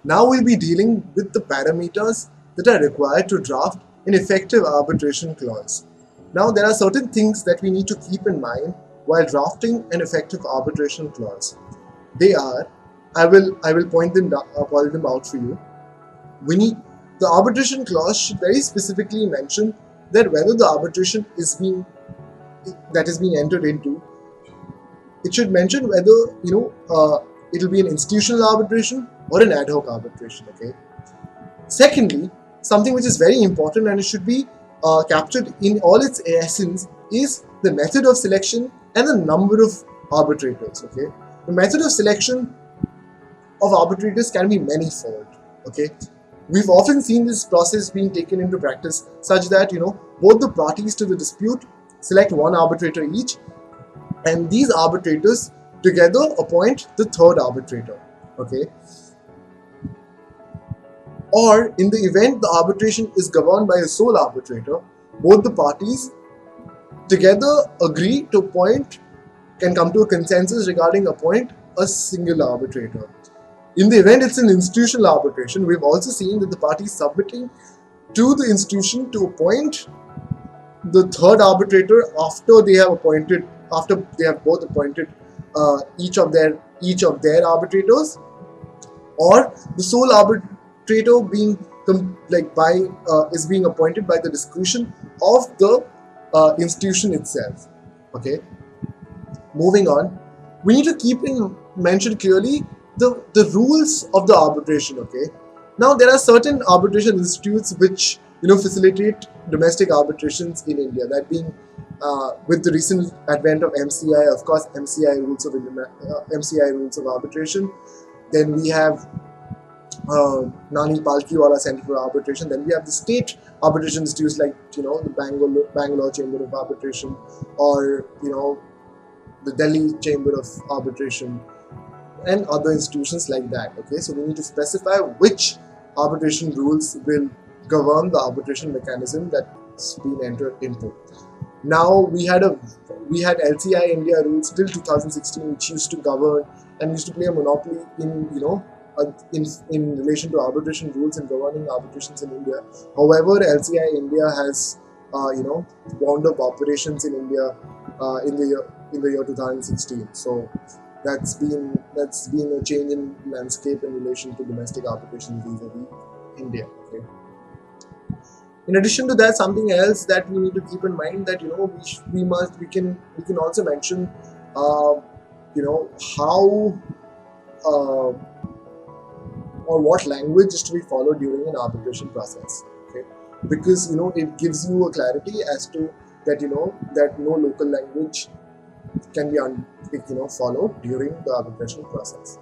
Now we'll be dealing with the parameters that are required to draft an effective arbitration clause. Now there are certain things that we need to keep in mind while drafting an effective arbitration clause. They are, I will point them out for you. The arbitration clause should very specifically mention that whether the arbitration is being entered into, it should mention whether it'll be an institutional arbitration or an ad hoc arbitration. Okay. Secondly, something which is very important and it should be captured in all its essence is the method of selection and the number of arbitrators. Okay, the method of selection of arbitrators can be manifold. Okay, we've often seen this process being taken into practice such that both the parties to the dispute select one arbitrator each, and these arbitrators together appoint the third arbitrator. Okay. Or in the event the arbitration is governed by a sole arbitrator, both the parties together can come to a consensus regarding appoint a single arbitrator. In the event it's an institutional arbitration, we've also seen that the parties submitting to the institution to appoint the third arbitrator after they have both appointed each of their arbitrators, or the sole arbitrator is being appointed by the discretion of the institution itself. Okay. Moving on, we need to mention clearly the rules of the arbitration. Okay. Now there are certain arbitration institutes which facilitate domestic arbitrations in India. That being with the recent advent of MCI, of course, MCI rules of arbitration. Then we have Nani Palkiwala Center for Arbitration. Then we have the state arbitration institutes like the Bangalore Chamber of Arbitration, or the Delhi Chamber of Arbitration, and other institutions like that. Okay, so we need to specify which arbitration rules will govern the arbitration mechanism that's been entered into. Now we had LCI India rules till 2016, which used to govern and used to play a monopoly in relation to arbitration rules and governing arbitrations in India. However, LCI India has wound up operations in India in the year 2016. So that's been a change in landscape in relation to domestic arbitration vis-a-vis India. Okay. In addition to that, something else that we need to keep in mind that we can also mention how or what language is to be followed during an arbitration process. Okay, because it gives you a clarity as to that that no local language can be followed during the arbitration process.